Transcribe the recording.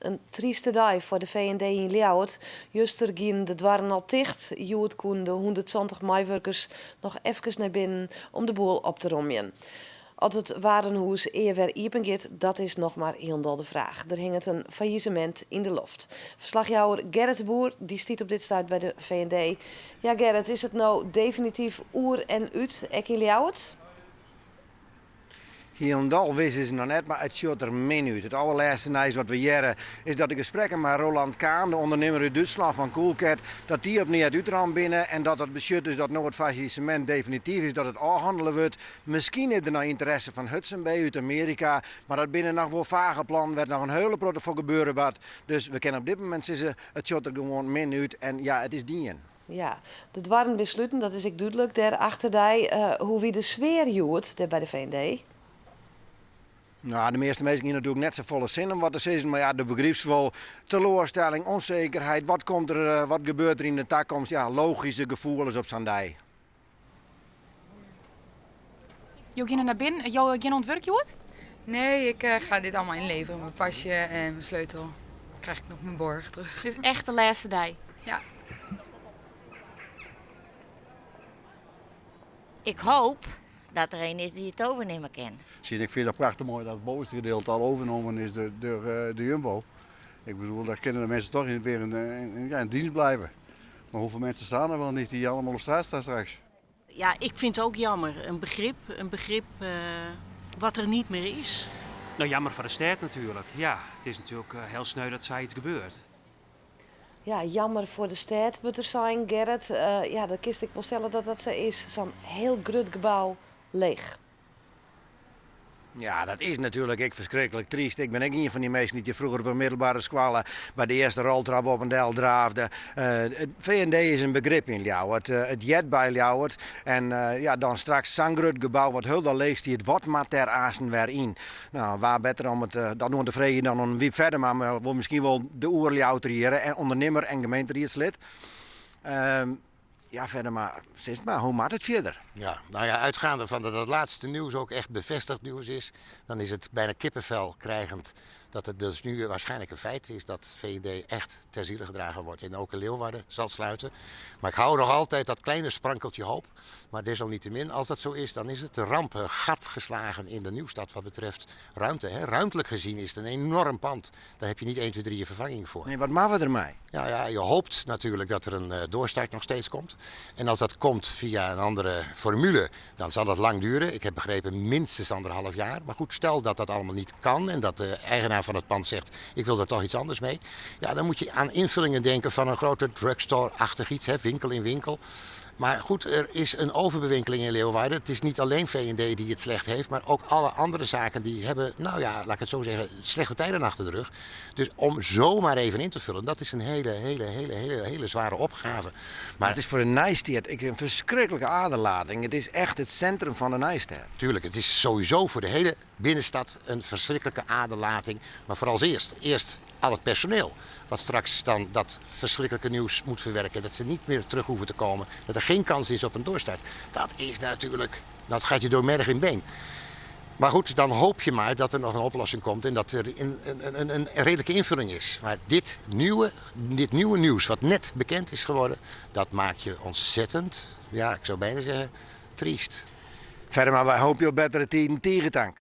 Een trieste dag voor de VND in Ljouwert. Juster gingen de dwarren al dicht. Joet koen de 120 meiwerkers nog even naar binnen om de boel op te rommen. Als het warenhuis weer open gaat, dat is nog maar heel de vraag. Er hing het een faillissement in de loft. Verslagjouwer Gerrit de Boer die stiet op dit stuit bij de VND. Ja Gerrit, is het nou definitief oer en uit, ek in Ljouwert? Hier in Dal wisten ze nog net, maar het short er min uit. Het allerlaatste nieuws wat we jaren is dat de gesprekken met Roland Kaan, de ondernemer uit Duitsland van Coolcat, dat die opnieuw uit Utrecht binnen en dat het besluit is dat nou het faillissement definitief is, dat het afhandelen wordt. Misschien is er nog interesse van Hudson bij uit Amerika, maar dat binnen nog wel vage plan werd nog een hele protte voor gebeuren wat. Dus we kennen op dit moment het short er gewoon min uit en ja, het is dien. Ja, de dwarren besluiten, dat is ik duidelijk. Daarachter hoe wie de sfeer joert daar bij de VND. Nou, de meeste mensen hebben natuurlijk net zo volle zin om wat te zeggen, maar ja, de begripsvol teleurstelling, onzekerheid, wat gebeurt er in de toekomst, ja, logische gevoelens op zo'n dag. Jo, ging er naar binnen? Jo, geen ontwerp, Joet? Nee, ik ga dit allemaal inleveren. Mijn pasje en mijn sleutel. Krijg ik nog mijn borg terug. Dit is echt de laatste dag. Ja. Ik hoop dat er een is die het overnemen kan. Ik vind het prachtig mooi dat het bovenste gedeelte al overgenomen is door de Jumbo. Ik bedoel, daar kunnen de mensen toch weer in dienst blijven. Maar hoeveel mensen staan er wel niet die allemaal op straat staan straks? Ja, ik vind het ook jammer. Een begrip wat er niet meer is. Nou, jammer voor de stad natuurlijk. Ja, het is natuurlijk heel sneu dat er iets gebeurt. Ja, jammer voor de stad moet er zijn, Gerrit. Ja, dat kist ik wel stellen dat dat zo is. Zo'n heel groot gebouw leeg. Ja, dat is natuurlijk verschrikkelijk triest. Ik ben ook een van die mensen die vroeger op een middelbare school bij de eerste roltrap op een deel draafde. Het VND is een begrip in Ljouwert. Het jet bij Ljouwert. En ja, dan straks zo'n groot gebouw wat heel leeg stiet, wat maar ter aasten weer in. Nou, waar beter om het dat nog te vreden dan om wie verder, maar wil misschien wel de oerljouwteriëren en ondernemer en gemeenteraadslid. Ja, verder maar, hoe maakt het verder? Ja, nou ja, uitgaande van dat het laatste nieuws ook echt bevestigd nieuws is, dan is het bijna kippenvel krijgend dat het dus nu waarschijnlijk een feit is dat VND echt ter ziele gedragen wordt en ook in Leeuwarden zal sluiten. Maar ik hou nog altijd dat kleine sprankeltje hoop. Maar desalniettemin, als dat zo is, dan is het een ramp, een gat geslagen in de Nieuwstad wat betreft ruimte. Hè. Ruimtelijk gezien is het een enorm pand. Daar heb je niet 1, 2, 3 een vervanging voor. Nee, wat maken we ermee? Ja, je hoopt natuurlijk dat er een doorstart nog steeds komt. En als dat komt via een andere formule, dan zal dat lang duren. Ik heb begrepen minstens 1,5 jaar. Maar goed, stel dat dat allemaal niet kan en dat de eigenaar van het pand zegt, ik wil er toch iets anders mee. Ja, dan moet je aan invullingen denken van een grote drugstore-achtig iets, hè, winkel in winkel. Maar goed, er is een overbewinkeling in Leeuwarden. Het is niet alleen VND die het slecht heeft, maar ook alle andere zaken die hebben, nou ja, laat ik het zo zeggen, slechte tijden achter de rug. Dus om zomaar even in te vullen, dat is een hele zware opgave. Maar het is voor de Nijstad een verschrikkelijke aderlating. Het is echt het centrum van de Nijstad. Tuurlijk, het is sowieso voor de hele binnenstad een verschrikkelijke aderlating. Maar vooral eerst al het personeel. Wat straks dan dat verschrikkelijke nieuws moet verwerken. Dat ze niet meer terug hoeven te komen. Dat er geen kans is op een doorstart. Dat is natuurlijk, dat gaat je door merg in been. Maar goed, dan hoop je maar dat er nog een oplossing komt en dat er een redelijke invulling is. Maar dit nieuwe nieuws wat net bekend is geworden, dat maakt je ontzettend, ja, ik zou bijna zeggen, triest. Verder maar wij hopen op betere tijden tegen tank.